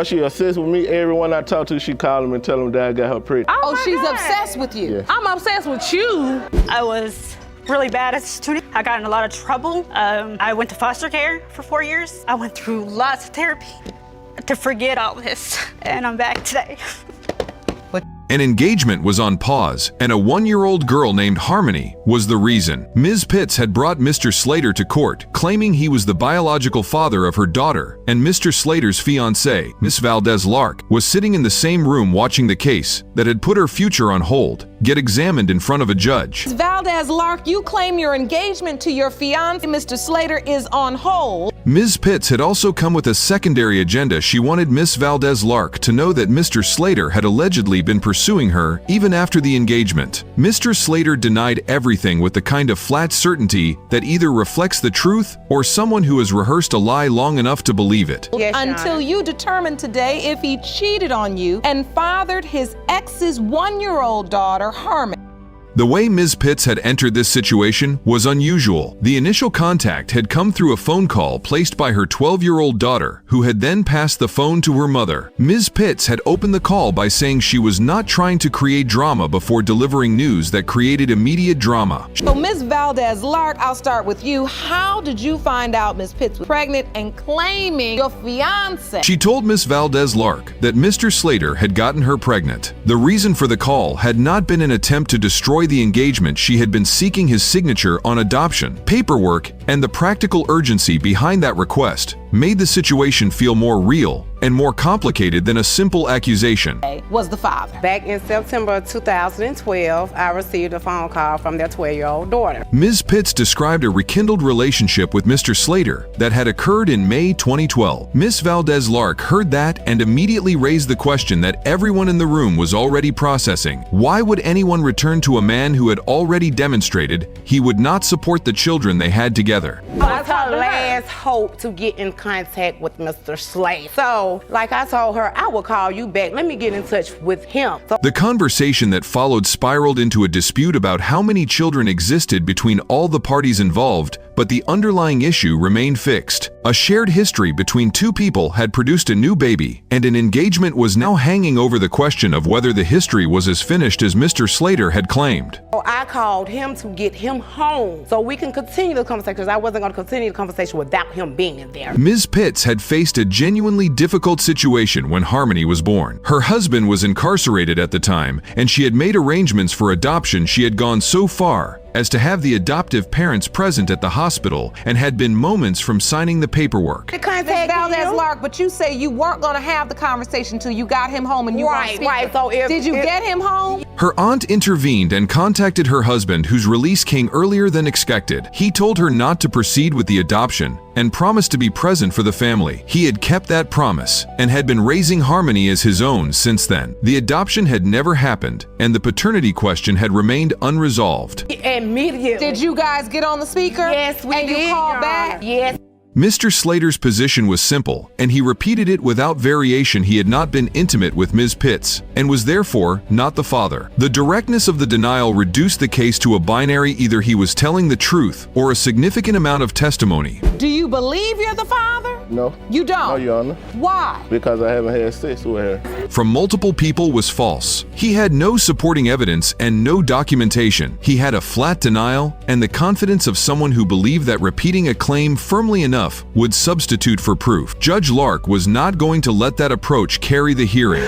She obsessed with me. Everyone I talk to, she call him and tell him Dad got her pregnant. Oh, she's obsessed with you. Yes. I'm obsessed with you. I was really bad as a student. I got in a lot of trouble. I went to foster care for 4 years. I went through lots of therapy to forget all this, and I'm back today. An engagement was on pause, and a 1-year-old girl named Harmony was the reason. Ms. Pitts had brought Mr. Slater to court, claiming he was the biological father of her daughter, and Mr. Slater's fiancée, Miss Valdez-Lark, was sitting in the same room watching the case that had put her future on hold get examined in front of a judge. Ms. Valdez-Lark, you claim your engagement to your fiancé, Mr. Slater, is on hold. Ms. Pitts had also come with a secondary agenda. She wanted Miss Valdez-Lark to know that Mr. Slater had allegedly been pursuing her even after the engagement. Mr. Slater denied everything with the kind of flat certainty that either reflects the truth or someone who has rehearsed a lie long enough to believe it. Yes, until you determine today if he cheated on you and fathered his ex's 1-year-old daughter, Harmony. The way Ms. Pitts had entered this situation was unusual. The initial contact had come through a phone call placed by her 12-year-old daughter, who had then passed the phone to her mother. Ms. Pitts had opened the call by saying she was not trying to create drama before delivering news that created immediate drama. So Ms. Valdez-Lark, I'll start with you. How did you find out Ms. Pitts was pregnant and claiming your fiancé? She told Ms. Valdez-Lark that Mr. Slater had gotten her pregnant. The reason for the call had not been an attempt to destroy the engagement. She had been seeking his signature on adoption paperwork, and the practical urgency behind that request made the situation feel more real and more complicated than a simple accusation. Was the father. Back in September 2012, I received a phone call from their 12-year-old daughter. Ms. Pitts described a rekindled relationship with Mr. Slater that had occurred in May 2012. Ms. Valdez-Lark heard that and immediately raised the question that everyone in the room was already processing. Why would anyone return to a man who had already demonstrated he would not support the children they had together? That's her last hope to get in contact with Mr. Slater. So, like I told her, I will call you back. Let me get in touch with him. The conversation that followed spiraled into a dispute about how many children existed between all the parties involved, but the underlying issue remained fixed. A shared history between two people had produced a new baby, and an engagement was now hanging over the question of whether the history was as finished as Mr. Slater had claimed. So I called him to get him home so we can continue the conversation, because I wasn't going to continue the conversation without him being in there. Ms. Pitts had faced a genuinely difficult situation when Harmony was born. Her husband was incarcerated at the time, and she had made arrangements for adoption. She had gone so far as to have the adoptive parents present at the hospital and had been moments from signing the paperwork. Ms. Valdez-Lark, but you say you weren't going to have the conversation till you got him home and you Right. So did you get him home? Her aunt intervened and contacted her husband, whose release came earlier than expected. He told her not to proceed with the adoption and promised to be present for the family. He had kept that promise and had been raising Harmony as his own since then. The adoption had never happened, and the paternity question had remained unresolved. Immediately. Did you guys get on the speaker? Yes, we did. And you called back? Yes. Mr. Slater's position was simple, and he repeated it without variation. He had not been intimate with Ms. Pitts, and was therefore not the father. The directness of the denial reduced the case to a binary: either he was telling the truth or a significant amount of testimony. Do you believe you're the father? No. You don't? No, Your Honor. Why? Because I haven't had sex with her. From multiple people was false. He had no supporting evidence and no documentation. He had a flat denial and the confidence of someone who believed that repeating a claim firmly enough would substitute for proof. Judge Lark was not going to let that approach carry the hearing.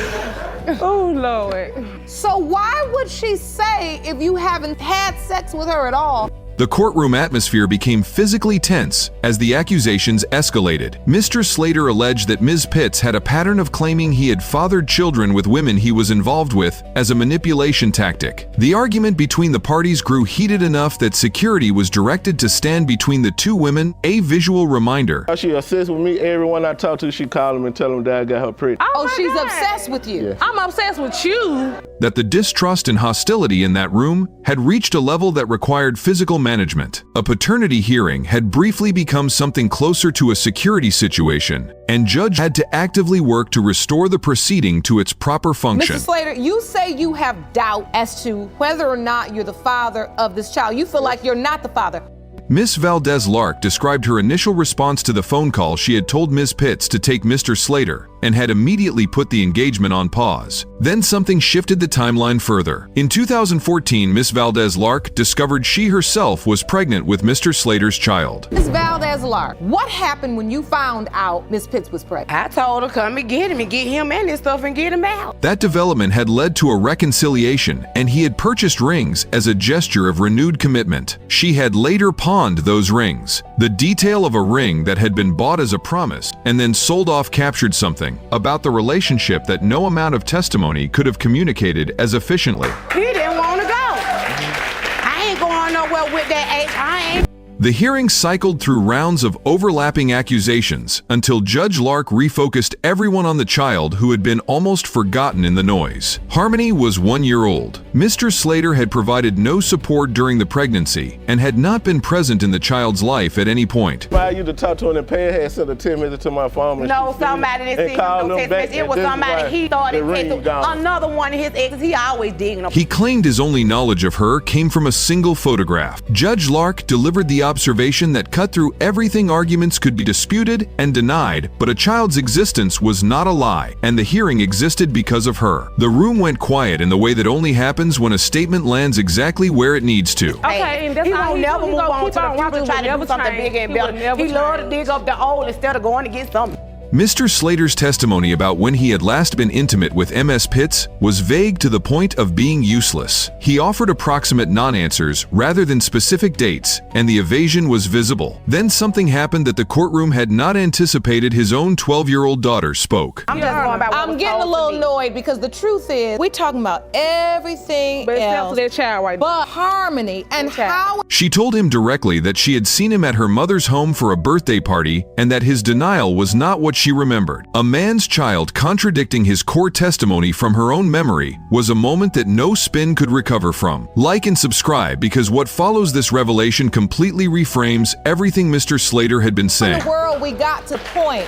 Oh, Lord. So why would she say if you haven't had sex with her at all? The courtroom atmosphere became physically tense as the accusations escalated. Mr. Slater alleged that Ms. Pitts had a pattern of claiming he had fathered children with women he was involved with as a manipulation tactic. The argument between the parties grew heated enough that security was directed to stand between the two women, a visual reminder. She obsessed with me. Everyone I talk to, she call him and tell him Dad got her pregnant. Oh, she's obsessed with you. Yes. I'm obsessed with you. That the distrust and hostility in that room had reached a level that required physical management. A paternity hearing had briefly become something closer to a security situation, and judge had to actively work to restore the proceeding to its proper function. Mr. Slater, you say you have doubt as to whether or not you're the father of this child. You feel like you're not the father. Miss Valdez-Lark described her initial response to the phone call. She had told Ms. Pitts to take Mr. Slater and had immediately put the engagement on pause. Then something shifted the timeline further. In 2014, Miss Valdez-Lark discovered she herself was pregnant with Mr. Slater's child. Miss Valdez-Lark, what happened when you found out Miss Pitts was pregnant? I told her, come and get him and his stuff and get him out. That development had led to a reconciliation, and he had purchased rings as a gesture of renewed commitment. She had later pawned those rings. The detail of a ring that had been bought as a promise and then sold off captured something about the relationship that no amount of testimony could have communicated as efficiently. He didn't want to go. I ain't going nowhere with that H. I ain't. The hearing cycled through rounds of overlapping accusations until Judge Lark refocused everyone on the child who had been almost forgotten in the noise. Harmony was 1 year old. Mr. Slater had provided no support during the pregnancy and had not been present in the child's life at any point. I used to talk to him and pay her sent a 10 minutes to my phone. No, somebody didn't send him no text message. It was somebody he started texting. Another one of his exes, he always digging up. He claimed his only knowledge of her came from a single photograph. Judge Lark delivered the observation that cut through everything. Arguments could be disputed and denied, but a child's existence was not a lie, and the hearing existed because of her. The room went quiet in the way that only happens when a statement lands exactly where it needs to. Okay, and that's how he never move on to the future, try to do something bigger and better. He loved to dig up the old instead of going to get something. Mr. Slater's testimony about when he had last been intimate with Ms. Pitts was vague to the point of being useless. He offered approximate non-answers rather than specific dates, and the evasion was visible. Then something happened that the courtroom had not anticipated. His own 12-year-old daughter spoke. I'm just going by what I'm was getting a told little to me. annoyed because the truth is we're talking about everything But except else for that child right but Harmony and how She told him directly that she had seen him at her mother's home for a birthday party and that his denial was not what she remembered. A man's child contradicting his core testimony from her own memory was a moment that no spin could recover from. Like and subscribe, because what follows this revelation completely reframes everything Mr. Slater had been in saying. the world we got to point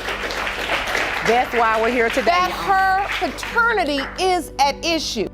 That's why we're here today. that her paternity is at issue.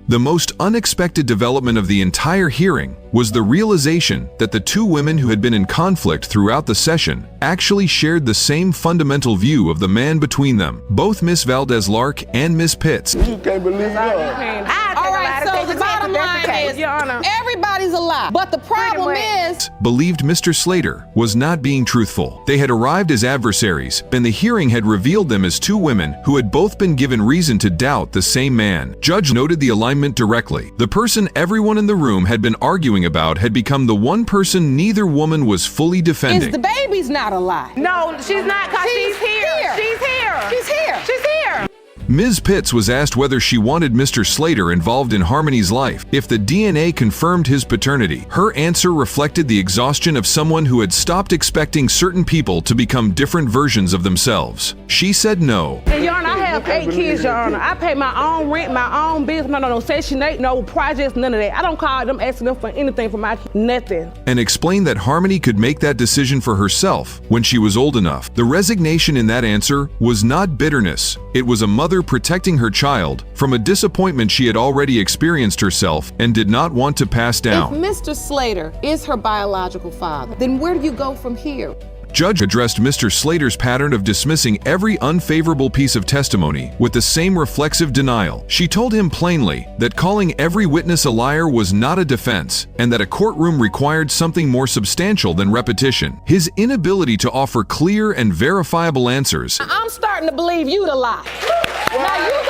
The most unexpected development of the entire hearing was the realization that the two women who had been in conflict throughout the session actually shared the same fundamental view of the man between them, both Miss Valdez-Lark and Miss Pitts. You can't believe that. All right, so the bottom line is Your Honor. everybody's a lie. But the problem is Believed Mr. Slater was not being truthful. They had arrived as adversaries, and the hearing had revealed them as two women who had both been given reason to doubt the same man. Judge noted the alignment directly. The person everyone in the room had been arguing about had become the one person neither woman was fully defending. the baby's not a lie. No, she's not, because she's here. She's here. She's here. She's here. Ms. Pitts was asked whether she wanted Mr. Slater involved in Harmony's life if the DNA confirmed his paternity. Her answer reflected the exhaustion of someone who had stopped expecting certain people to become different versions of themselves. She said no. And Your Honor, I have 8 kids, Your Honor. I pay my own rent, my own business, no Section 8, no projects, none of that. I don't call them asking them for anything for my nothing. And explained that Harmony could make that decision for herself when she was old enough. The resignation in that answer was not bitterness. It was a mother protecting her child from a disappointment she had already experienced herself and did not want to pass down. If Mr. Slater is her biological father, then where do you go from here? Judge addressed Mr. Slater's pattern of dismissing every unfavorable piece of testimony with the same reflexive denial. She told him plainly that calling every witness a liar was not a defense and that a courtroom required something more substantial than repetition. His inability to offer clear and verifiable answers I'm starting to believe you the lie. Now you're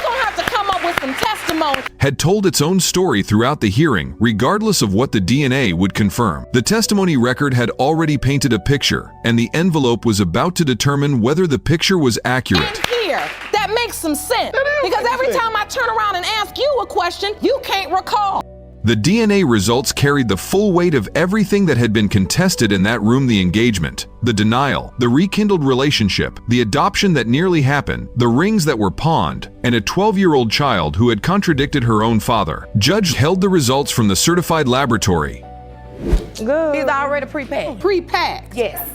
gonna have to come up with some testimony. had told its own story throughout the hearing, regardless of what the DNA would confirm. The testimony record had already painted a picture, and the envelope was about to determine whether the picture was accurate. And here, that makes some sense. Because every time I turn around and ask you a question, you can't recall. The DNA results carried the full weight of everything that had been contested in that room: the engagement, the denial, the rekindled relationship, the adoption that nearly happened, the rings that were pawned, and a 12-year-old child who had contradicted her own father. Judge held the results from the certified laboratory. Good. He's already prepacked. Pre-packed. Yes.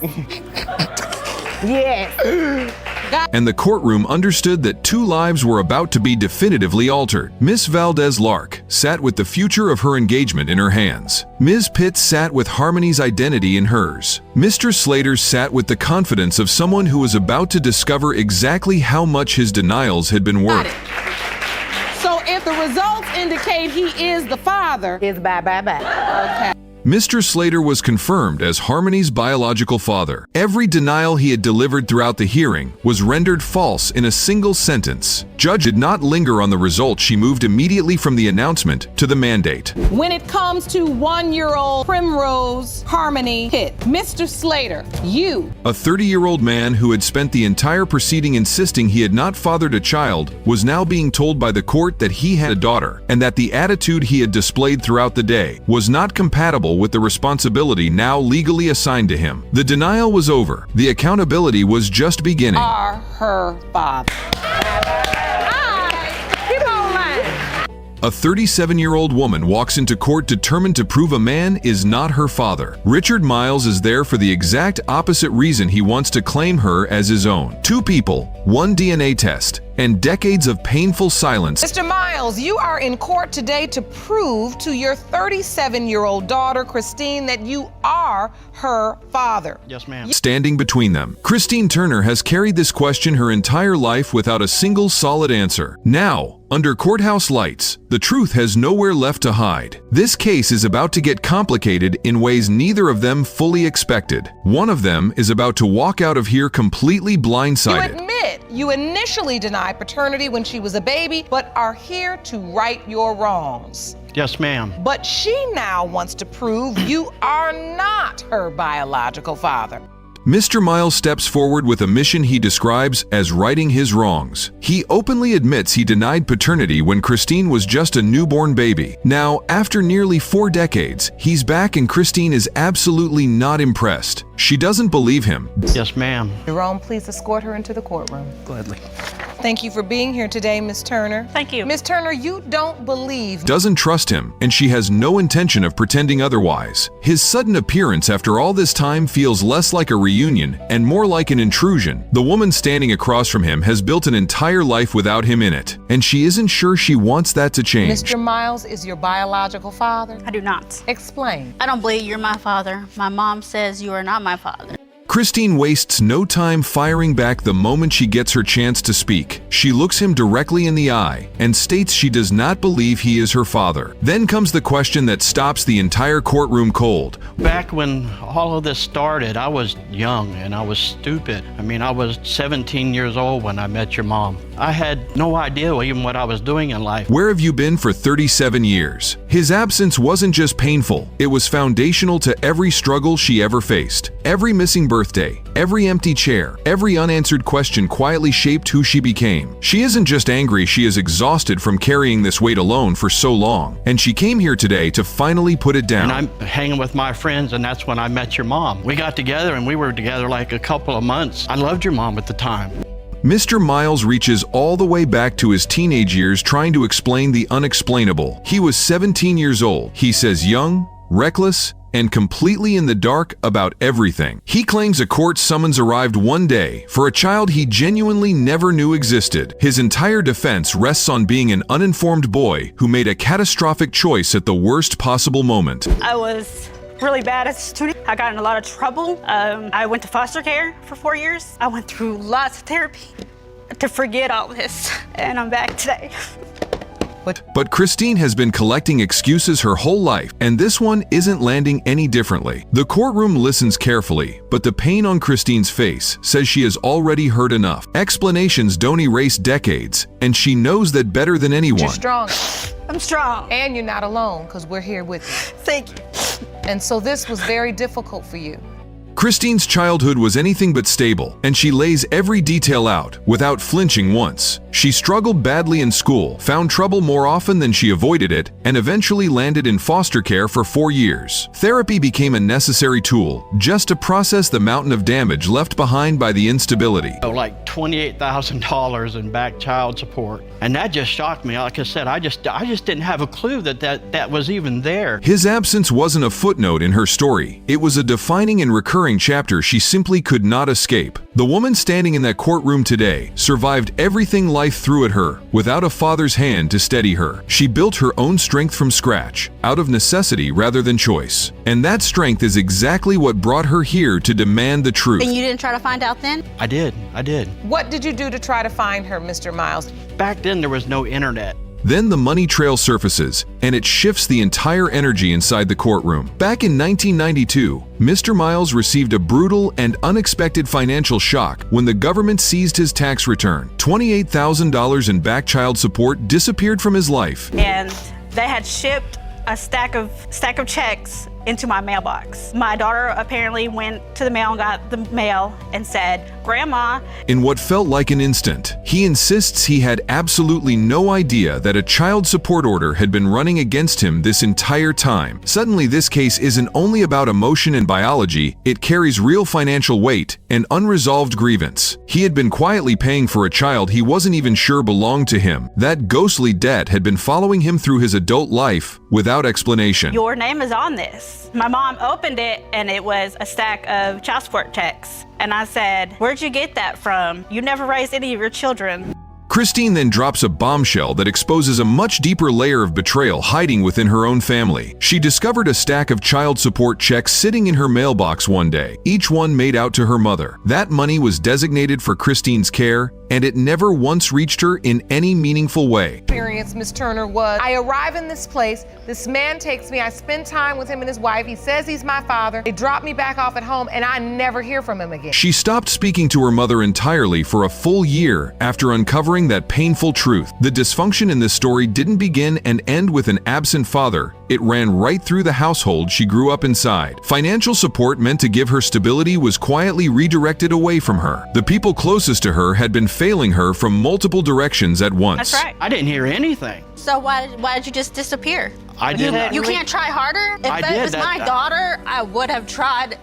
Yes. And the courtroom understood that 2 lives were about to be definitively altered. Miss Valdez-Lark sat with the future of her engagement in her hands. Ms. Pitts sat with Harmony's identity in hers. Mr. Slater sat with the confidence of someone who was about to discover exactly how much his denials had been worth. So if the results indicate he is the father, It's bye. okay. Mr. Slater was confirmed as Harmony's biological father. Every denial he had delivered throughout the hearing was rendered false in a single sentence. Judge did not linger on the result. She moved immediately from the announcement to the mandate. When it comes to 1-year-old Primrose Harmony Pitt, Mr. Slater, you, A 30-year-old man who had spent the entire proceeding insisting he had not fathered a child was now being told by the court that he had a daughter, and that the attitude he had displayed throughout the day was not compatible with the responsibility now legally assigned to him. The denial was over. The accountability was just beginning. are her father. Keep on lying. A 37-year-old woman walks into court determined to prove a man is not her father. Richard Miles is there for the exact opposite reason. He wants to claim her as his own. 2 people, 1 DNA test, and decades of painful silence. Mr. Miles, you are in court today to prove to your 37-year-old daughter, Christine, that you are her father. Yes, ma'am. Standing between them. Christine Turner has carried this question her entire life without a single solid answer. Now, under courthouse lights, the truth has nowhere left to hide. This case is about to get complicated in ways neither of them fully expected. One of them is about to walk out of here completely blindsided. You admit you initially denied paternity when she was a baby, but are here to right your wrongs. Yes, ma'am. But she now wants to prove you are not her biological father. Mr. Miles steps forward with a mission he describes as righting his wrongs. He openly admits he denied paternity when Christine was just a newborn baby. Now, after nearly 4 decades, he's back and Christine is absolutely not impressed. She doesn't believe him. Yes, ma'am. Jerome, please escort her into the courtroom. Gladly. Thank you for being here today, Miss Turner. Thank you. Miss Turner, you don't believe Doesn't trust him, and she has no intention of pretending otherwise. His sudden appearance after all this time feels less like a reunion and more like an intrusion. The woman standing across from him has built an entire life without him in it, and she isn't sure she wants that to change. Mr. Miles is your biological father? I do not. Explain. I don't believe you're my father. My mom says you are not my father. Christine wastes no time firing back the moment she gets her chance to speak. She looks him directly in the eye and states she does not believe he is her father. Then comes the question that stops the entire courtroom cold. Back when all of this started, I was young and I was stupid. I mean, I was 17 years old when I met your mom. I had no idea even what I was doing in life. Where have you been for 37 years? His absence wasn't just painful, it was foundational to every struggle she ever faced. Every missing birthday, every empty chair, every unanswered question quietly shaped who she became. She isn't just angry, she is exhausted from carrying this weight alone for so long. And she came here today to finally put it down. And I'm hanging with my friends, and that's when I met your mom. We got together and we were together like a couple of months. I loved your mom at the time. Mr. Miles reaches all the way back to his teenage years trying to explain the unexplainable. He was 17 years old. He says young, reckless, and completely in the dark about everything. He claims a court summons arrived one day for a child he genuinely never knew existed. His entire defense rests on being an uninformed boy who made a catastrophic choice at the worst possible moment. I was really bad as a student. I got in a lot of trouble. I went to foster care for 4 years. I went through lots of therapy to forget all this, and I'm back today. But Christine has been collecting excuses her whole life, and this one isn't landing any differently. The courtroom listens carefully, but the pain on Christine's face says she has already heard enough. Explanations don't erase decades, and she knows that better than anyone. You're strong, I'm strong. and you're not alone because we're here with you. Thank you. And so this was very difficult for you. Christine's childhood was anything but stable, and she lays every detail out without flinching once. She struggled badly in school, found trouble more often than she avoided it, and eventually landed in foster care for 4 years. Therapy became a necessary tool just to process the mountain of damage left behind by the instability. Like $28,000 in back child support. And that just shocked me. Like I said, I just didn't have a clue that was even there. His absence wasn't a footnote in her story. It was a defining and recurring chapter she simply could not escape. The woman standing in that courtroom today survived everything life threw at her without a father's hand to steady her. She built her own strength from scratch, out of necessity rather than choice. And that strength is exactly what brought her here to demand the truth. And you didn't try to find out then? I did. What did you do to try to find her, Mr. Miles? Back then, there was no internet. Then the money trail surfaces, and it shifts the entire energy inside the courtroom. Back in 1992, Mr. Miles received a brutal and unexpected financial shock when the government seized his tax return. $28,000 in back child support disappeared from his life. And they had shipped a stack of checks into my mailbox. My daughter apparently went to the mail and got the mail and said, "Grandma." In what felt like an instant, he insists he had absolutely no idea that a child support order had been running against him this entire time. Suddenly, this case isn't only about emotion and biology, it carries real financial weight and unresolved grievance. He had been quietly paying for a child he wasn't even sure belonged to him. That ghostly debt had been following him through his adult life without explanation. Your name is on this. My mom opened it and it was a stack of child support checks. And I said, "Where'd you get that from? You never raised any of your children." Christine then drops a bombshell that exposes a much deeper layer of betrayal hiding within her own family. She discovered a stack of child support checks sitting in her mailbox one day, each one made out to her mother. That money was designated for Christine's care, and it never once reached her in any meaningful way. Experience, Miss Turner, was I arrive in this place, this man takes me, I spend time with him and his wife, he says he's my father, they drop me back off at home, and I never hear from him again. She stopped speaking to her mother entirely for a full year after uncovering that painful truth. The dysfunction in this story didn't begin and end with an absent father. It ran right through the household she grew up inside. Financial support meant to give her stability was quietly redirected away from her. The people closest to her had been failing her from multiple directions at once. That's right. I didn't hear anything. So why did you just disappear? I didn't. You can't try harder? If I that did. was my daughter, I would have tried.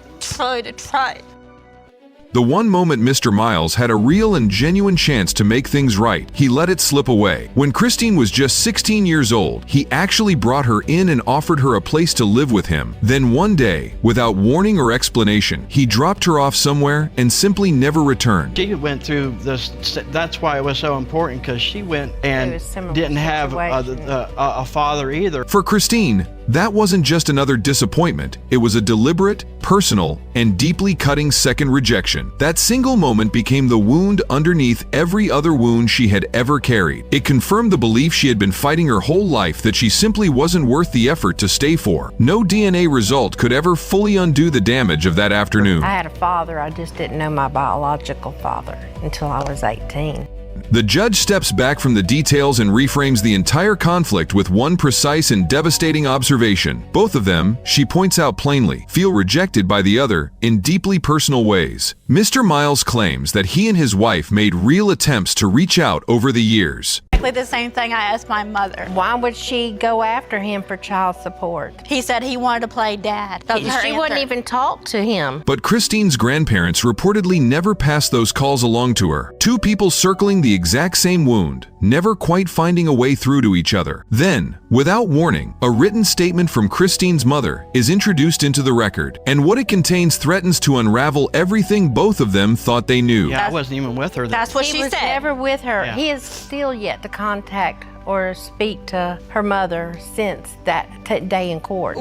The one moment Mr. Miles had a real and genuine chance to make things right, he let it slip away. When Christine was just 16 years old, he actually brought her in and offered her a place to live with him. Then one day, without warning or explanation, he dropped her off somewhere and simply never returned. She went through this, that's why it was so important, because she went and didn't have a father either. For Christine, that wasn't just another disappointment, it was a deliberate, personal, and deeply cutting second rejection. That single moment became the wound underneath every other wound she had ever carried. It confirmed the belief she had been fighting her whole life that she simply wasn't worth the effort to stay for. No DNA result could ever fully undo the damage of that afternoon. I had a father, I just didn't know my biological father until I was 18. The judge steps back from the details and reframes the entire conflict with one precise and devastating observation. Both of them, she points out plainly, feel rejected by the other in deeply personal ways. Mr. Miles claims that he and his wife made real attempts to reach out over the years. Exactly the same thing I asked my mother. Why would she go after him for child support? He said he wanted to play dad. That was her She answer. wouldn't even talk to him. But Christine's grandparents reportedly never passed those calls along to her. Two people circling the exact same wound, never quite finding a way through to each other. Then, without warning, a written statement from Christine's mother is introduced into the record, and what it contains threatens to unravel everything both of them thought they knew. Yeah, I wasn't even with her. That's what He she was said. never with her. Yeah. He is still yet to contact or speak to her mother since that day in court.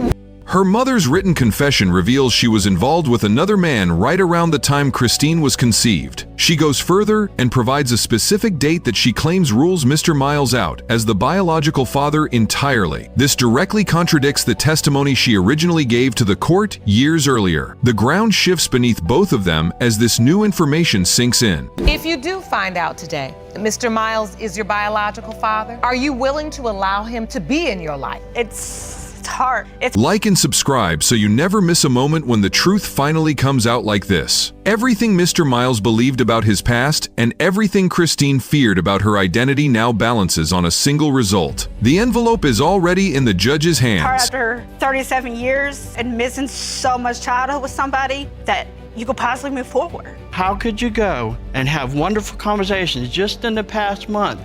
Her mother's written confession reveals she was involved with another man right around the time Christine was conceived. She goes further and provides a specific date that she claims rules Mr. Miles out as the biological father entirely. This directly contradicts the testimony she originally gave to the court years earlier. The ground shifts beneath both of them as this new information sinks in. If you do find out today that Mr. Miles is your biological father, are you willing to allow him to be in your life? It's hard. It's Like and subscribe so you never miss a moment when the truth finally comes out like this. Everything Mr. Miles believed about his past and everything Christine feared about her identity now balances on a single result. The envelope is already in the judge's hard hands. after 37 years and missing so much childhood with somebody that you could possibly move forward. How could you go and have wonderful conversations just in the past month?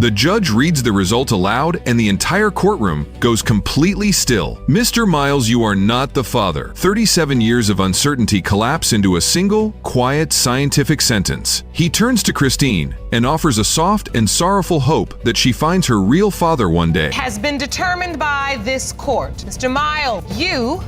The judge reads the result aloud and the entire courtroom goes completely still. Mr. Miles, you are not the father. 37 years of uncertainty collapse into a single, quiet, scientific sentence. He turns to Christine and offers a soft and sorrowful hope that she finds her real father one day. Has been determined by this court. Mr. Miles, you...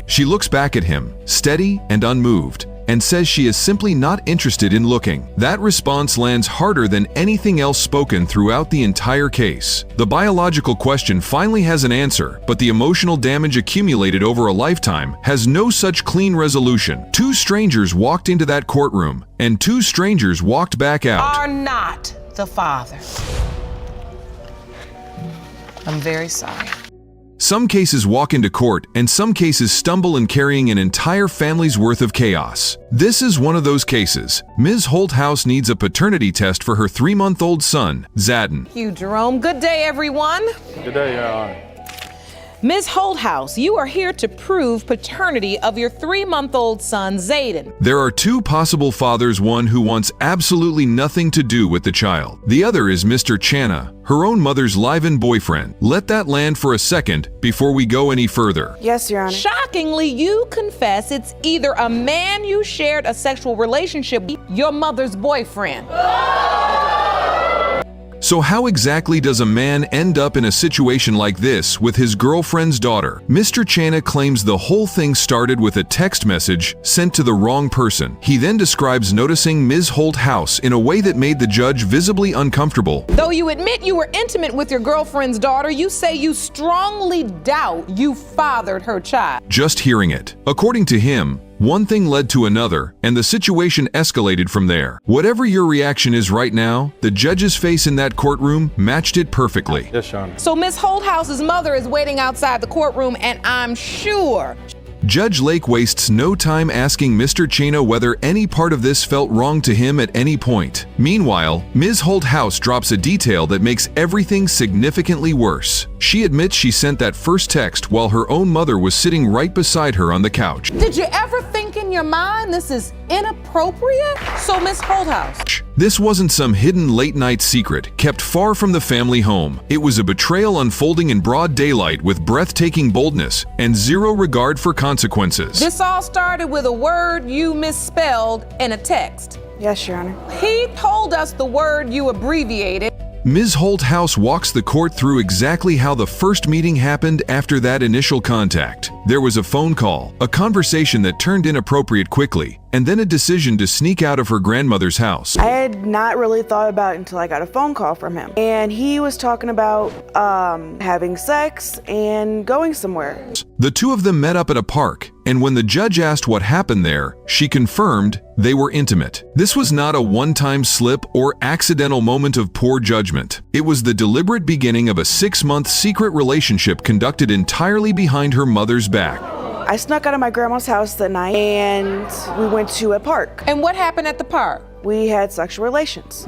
She looks back at him, steady and unmoved, and says she is simply not interested in looking. That response lands harder than anything else spoken throughout the entire case. The biological question finally has an answer, but the emotional damage accumulated over a lifetime has no such clean resolution. Two strangers walked into that courtroom, and two strangers walked back out. Are not the father. I'm very sorry. Some cases walk into court, and some cases stumble in carrying an entire family's worth of chaos. This is one of those cases. Ms. Holthouse needs a paternity test for her 3-month-old son, Zadden. Thank you, Jerome. Good day, everyone. Good day, Your Honor. Ms. Holthouse, you are here to prove paternity of your 3-month-old son, Zayden. There are two possible fathers, one who wants absolutely nothing to do with the child. The other is Mr. Channa, her own mother's live-in boyfriend. Let that land for a second before we go any further. Yes, Your Honor. Shockingly, you confess it's either a man you shared a sexual relationship with, your mother's boyfriend. So how exactly does a man end up in a situation like this with his girlfriend's daughter? Mr. Channa claims the whole thing started with a text message sent to the wrong person. He then describes noticing Ms. Holthouse in a way that made the judge visibly uncomfortable. Though you admit you were intimate with your girlfriend's daughter, you say you strongly doubt you fathered her child. Just hearing it. According to him, one thing led to another, and the situation escalated from there. Whatever your reaction is right now, the judge's face in that courtroom matched it perfectly. Yes, Your Honor. So Ms. Holthouse's mother is waiting outside the courtroom, and I'm sure Judge Lake wastes no time asking Mr. Channa whether any part of this felt wrong to him at any point. Meanwhile, Ms. Holthouse drops a detail that makes everything significantly worse. She admits she sent that first text while her own mother was sitting right beside her on the couch. Did you ever think in your mind this is inappropriate? So Ms. Holthouse, This wasn't some hidden late-night secret kept far from the family home. It was a betrayal unfolding in broad daylight with breathtaking boldness and zero regard for consequences. this all started with a word you misspelled in a text. Yes, Your Honor. He told us the word you abbreviated. Ms. Holthouse walks the court through exactly how the first meeting happened after that initial contact. There was a phone call, a conversation that turned inappropriate quickly, and then a decision to sneak out of her grandmother's house. I had not really thought about it until I got a phone call from him. And he was talking about having sex and going somewhere. The two of them met up at a park, and when the judge asked what happened there, she confirmed they were intimate. This was not a one-time slip or accidental moment of poor judgment. It was the deliberate beginning of a 6-month secret relationship conducted entirely behind her mother's back. I snuck out of my grandma's house that night and we went to a park. And what happened at the park? We had sexual relations.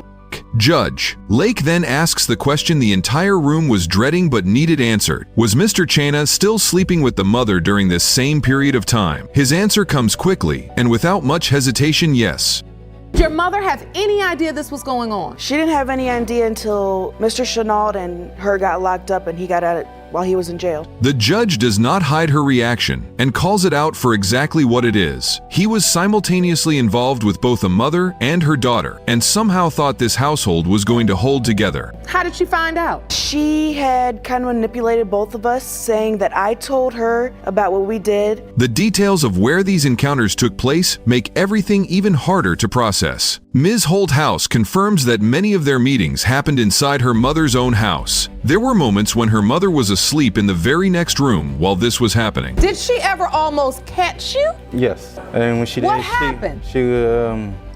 Judge Lake then asks the question the entire room was dreading but needed answered. Was Mr. Channa still sleeping with the mother during this same period of time? His answer comes quickly and without much hesitation, yes. Did your mother have any idea this was going on? She didn't have any idea until Mr. Chenault and her got locked up and he got out while he was in jail. The judge does not hide her reaction and calls it out for exactly what it is. He was simultaneously involved with both a mother and her daughter, and somehow thought this household was going to hold together. How did she find out? She had kind of manipulated both of us, saying that I told her about what we did. The details of where these encounters took place make everything even harder to process. Ms. Holthouse confirms that many of their meetings happened inside her mother's own house. There were moments when her mother was asleep in the very next room while this was happening. Did she ever almost catch you? Yes, and when she did, What happened?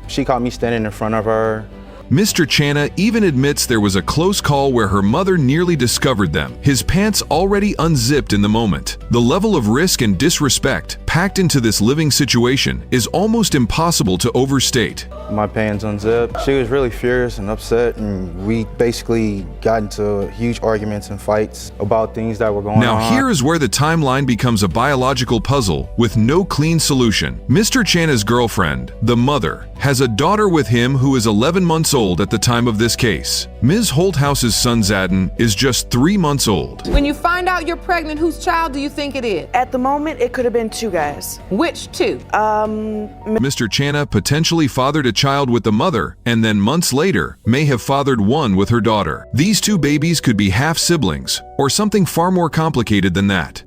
She caught me standing in front of her. Mr. Channa even admits there was a close call where her mother nearly discovered them, his pants already unzipped in the moment. The level of risk and disrespect packed into this living situation is almost impossible to overstate. My pants unzipped. She was really furious and upset, and we basically got into huge arguments and fights about things that were going on. Now here is where the timeline becomes a biological puzzle with no clean solution. Mr. Chana's girlfriend, the mother, has a daughter with him who is 11 months old at the time of this case. Ms. Holthouse's son Zadden is just 3 months old. When you find out you're pregnant, whose child do you think it is? At the moment, it could have been 2 guys. Which 2? Mr. Chana potentially fathered a child with the mother, and then months later may have fathered one with her daughter. These 2 babies could be half-siblings, or something far more complicated than that.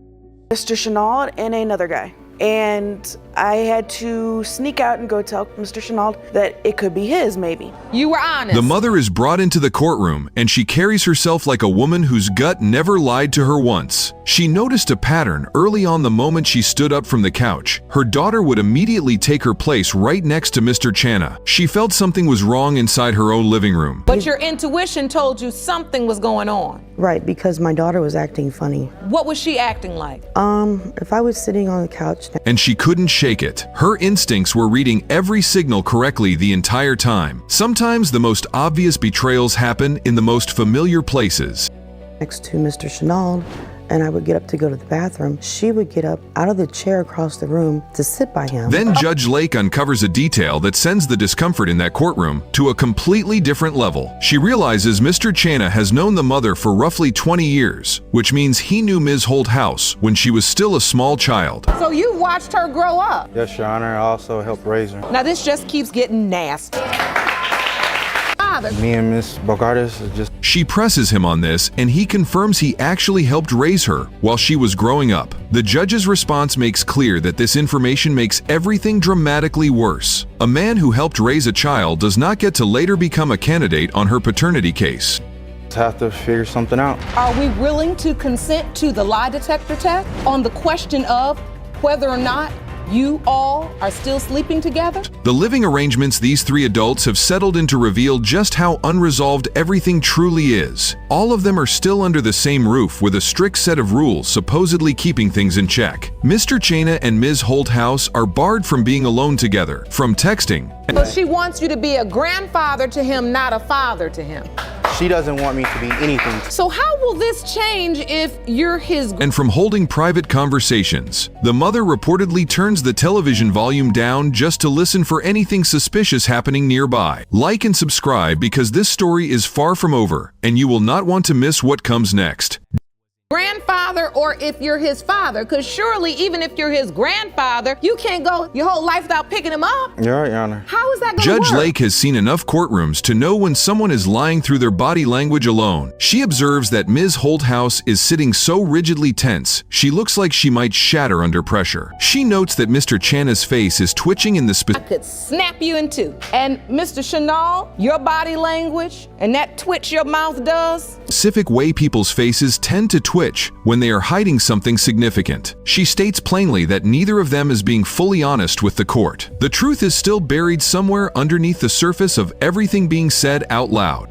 Mr. Chenault and another guy. And I had to sneak out and go tell Mr. Chenault that it could be his, maybe. You were honest. The mother is brought into the courtroom, and she carries herself like a woman whose gut never lied to her once. She noticed a pattern early on the moment she stood up from the couch. Her daughter would immediately take her place right next to Mr. Chana. She felt something was wrong inside her own living room. But your intuition told you something was going on. Right, because my daughter was acting funny. What was she acting like? If I was sitting on the couch and she couldn't shake it. Her instincts were reading every signal correctly the entire time. Sometimes the most obvious betrayals happen in the most familiar places. Next to Mr. Chenault, and I would get up to go to the bathroom, she would get up out of the chair across the room to sit by him. Then Judge Lake uncovers a detail that sends the discomfort in that courtroom to a completely different level. She realizes Mr. Chana has known the mother for roughly 20 years, which means he knew Ms. Holthouse when she was still a small child. So you watched her grow up? Yes, Your Honor. I also helped raise her. Now this just keeps getting nasty. Me and Miss Bogartis are just... She presses him on this, and he confirms he actually helped raise her while she was growing up. The judge's response makes clear that this information makes everything dramatically worse. A man who helped raise a child does not get to later become a candidate on her paternity case. Have to figure something out. Are we willing to consent to the lie detector test on the question of whether or not you all are still sleeping together? The living arrangements these 3 adults have settled into reveal just how unresolved everything truly is. All of them are still under the same roof with a strict set of rules supposedly keeping things in check. Mr. Chana and Ms. Holthouse are barred from being alone together, from texting. So she wants you to be a grandfather to him, not a father to him. She doesn't want me to be anything. So how will this change if you're his... And from holding private conversations. The mother reportedly turns the television volume down just to listen for anything suspicious happening nearby. Like and subscribe because this story is far from over, and you will not want to miss what comes next. Grandfather, or if you're his father, because surely even if you're his grandfather, you can't go your whole life without picking him up. You're right, Your Honor. How is that going to work? Judge Lake has seen enough courtrooms to know when someone is lying through their body language alone. She observes that Ms. Holthouse is sitting so rigidly tense, she looks like she might shatter under pressure. She notes that Mr. Chana's face is twitching in the I could snap you in 2. And Mr. Chenault, your body language and that twitch your mouth does? specific way people's faces tend to twitch when they are hiding something significant. She states plainly that neither of them is being fully honest with the court. The truth is still buried somewhere underneath the surface of everything being said out loud.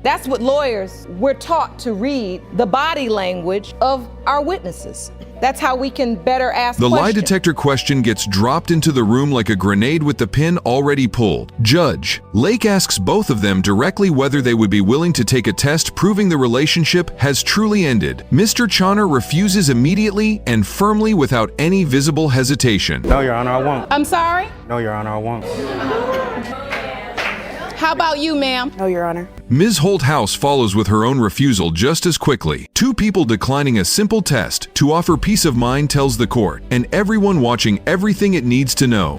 That's what lawyers, we're taught to read the body language of our witnesses. That's how we can better ask The questions. lie detector question gets dropped into the room like a grenade with the pin already pulled. Judge Lake asks both of them directly whether they would be willing to take a test proving the relationship has truly ended. Mr. Chana refuses immediately and firmly without any visible hesitation. No, Your Honor, I won't. I'm sorry? No, Your Honor, I won't. How about you, ma'am? No, Your Honor. Ms. Holthouse follows with her own refusal just as quickly. Two people declining a simple test to offer peace of mind tells the court, and everyone watching everything it needs to know.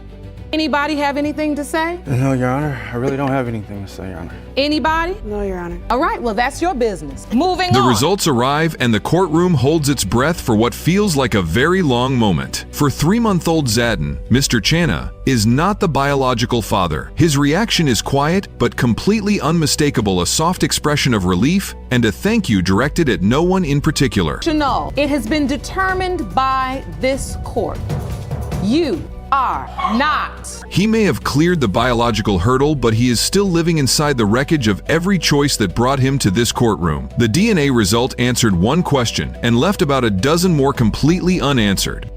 Anybody have anything to say? No, Your Honor, I really don't have anything to say, Your Honor. Anybody? No, Your Honor. All right, well, that's your business. Moving The on. results arrive and the courtroom holds its breath for what feels like a very long moment. For 3-month-old Zadden, Mr. Chana is not the biological father. His reaction is quiet but completely unmistakable, a soft expression of relief and a thank you directed at no one in particular. Chanel, it has been determined by this court. You are not. He may have cleared the biological hurdle, but he is still living inside the wreckage of every choice that brought him to this courtroom. The DNA result answered one question and left about a dozen more completely unanswered.